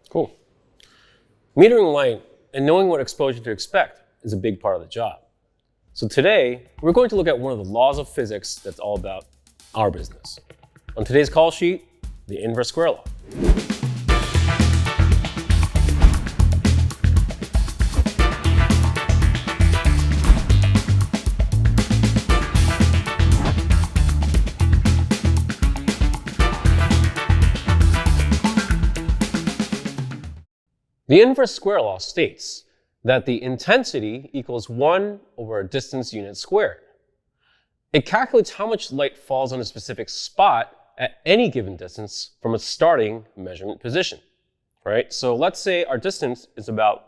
Cool. Metering light and knowing what exposure to expect is a big part of the job. So today, we're going to look at one of the laws of physics that's all about our business. On today's call sheet, the inverse square law. The inverse square law states that the intensity equals 1 over a distance unit squared. It calculates how much light falls on a specific spot at any given distance from a starting measurement position, right? So let's say our distance is about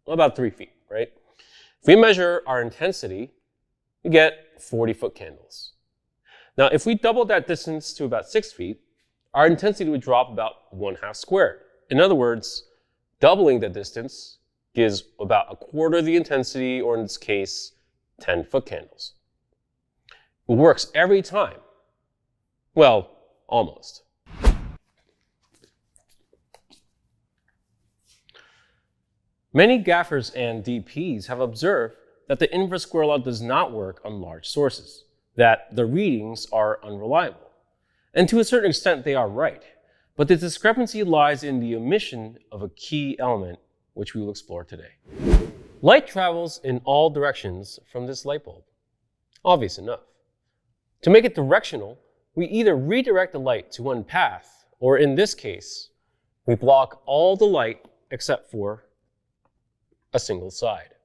3 feet, right? If we measure our intensity, we get 40-foot candles. Now, if we double that distance to about 6 feet, our intensity would drop about 1/2 squared. In other words, doubling the distance gives about 1/4 of the intensity, or in this case, 10-foot candles. It works every time. Well, almost. Many gaffers and DPs have observed that the inverse square law does not work on large sources, that the readings are unreliable. And to a certain extent, they are right. But the discrepancy lies in the omission of a key element, which we will explore today. Light travels in all directions from this light bulb. Obvious enough. To make it directional, we either redirect the light to one path, or in this case, we block all the light except for a single side.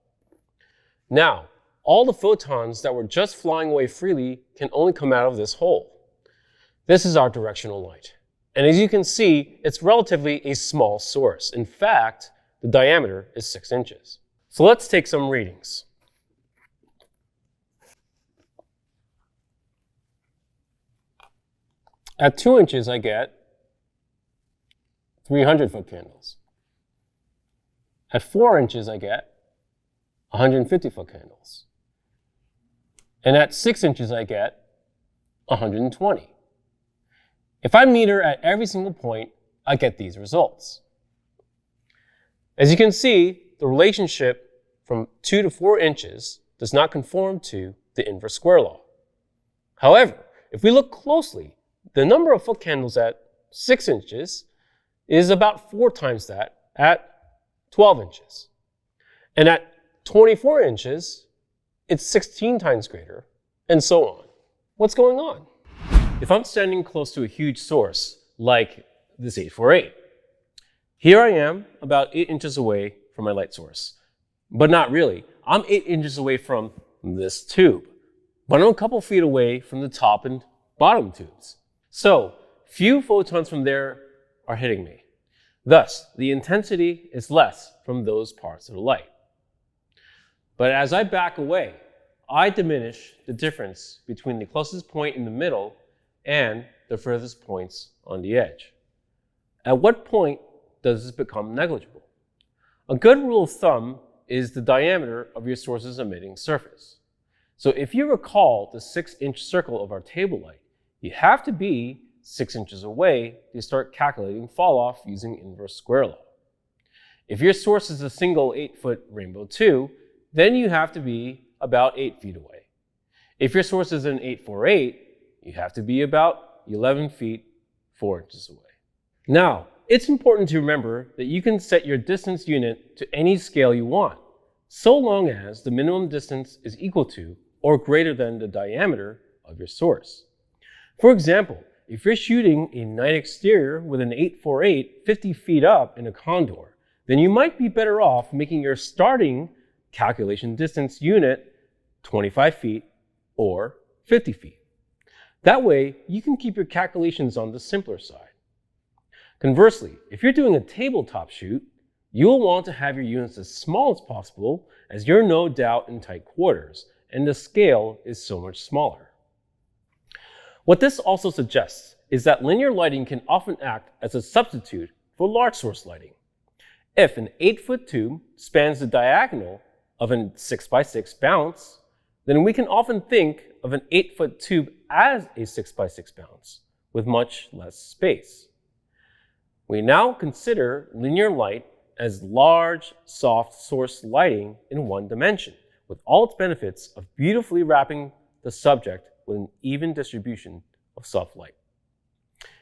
Now, all the photons that were just flying away freely can only come out of this hole. This is our directional light. And as you can see, it's relatively a small source. In fact, the diameter is 6 inches. So let's take some readings. At 2 inches, I get 300-foot candles. At 4 inches, I get 150-foot candles. And at 6 inches, I get 120. If I meter at every single point, I get these results. As you can see, the relationship from 2 to 4 inches does not conform to the inverse square law. However, if we look closely, the number of foot candles at 6 inches is about 4 times that at 12 inches. And at 24 inches, it's 16 times greater, and so on. What's going on? If I'm standing close to a huge source, like this 848, here I am about 8 inches away from my light source. But not really. I'm 8 inches away from this tube, but I'm a couple feet away from the top and bottom tubes. So few photons from there are hitting me. Thus, the intensity is less from those parts of the light. But as I back away, I diminish the difference between the closest point in the middle and the furthest points on the edge. At what point does this become negligible? A good rule of thumb is the diameter of your source's emitting surface. So if you recall the 6-inch circle of our table light, you have to be 6 inches away to start calculating fall off using inverse square law. If your source is a single 8-foot rainbow tube, then you have to be about 8 feet away. If your source is an 848, you have to be about 11 feet, 4 inches away. Now, it's important to remember that you can set your distance unit to any scale you want, so long as the minimum distance is equal to or greater than the diameter of your source. For example, if you're shooting a night exterior with an 848 50 feet up in a condor, then you might be better off making your starting calculation distance unit 25 feet or 50 feet. That way, you can keep your calculations on the simpler side. Conversely, if you're doing a tabletop shoot, you'll want to have your units as small as possible, as you're no doubt in tight quarters, and the scale is so much smaller. What this also suggests is that linear lighting can often act as a substitute for large source lighting. If an 8-foot tube spans the diagonal of a 6x6 bounce, then we can often think of an 8-foot tube as a 6x6 bounce with much less space. We now consider linear light as large, soft source lighting in one dimension, with all its benefits of beautifully wrapping the subject with an even distribution of soft light.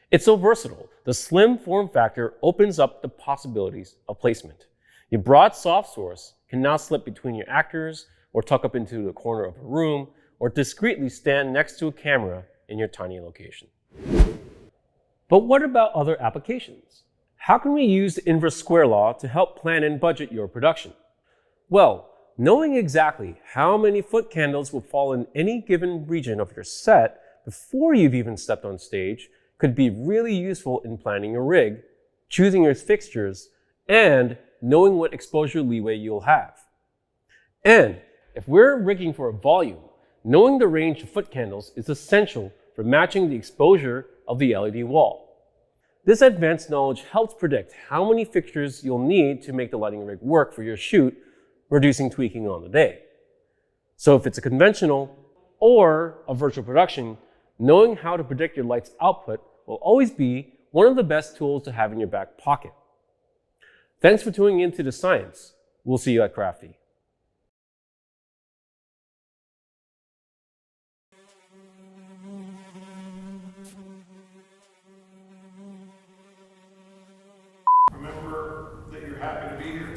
It's so versatile, the slim form factor opens up the possibilities of placement. Your broad soft source can now slip between your actors, or tuck up into the corner of a room, or discreetly stand next to a camera in your tiny location. But what about other applications? How can we use the inverse square law to help plan and budget your production? Well, knowing exactly how many foot candles will fall in any given region of your set before you've even stepped on stage could be really useful in planning your rig, choosing your fixtures, and knowing what exposure leeway you'll have. And if we're rigging for a volume, knowing the range of foot candles is essential for matching the exposure of the LED wall. This advanced knowledge helps predict how many fixtures you'll need to make the lighting rig work for your shoot, reducing tweaking on the day. So if it's a conventional or a virtual production, knowing how to predict your light's output will always be one of the best tools to have in your back pocket. Thanks for tuning in to The Science. We'll see you at Crafty. Remember that you're happy to be here.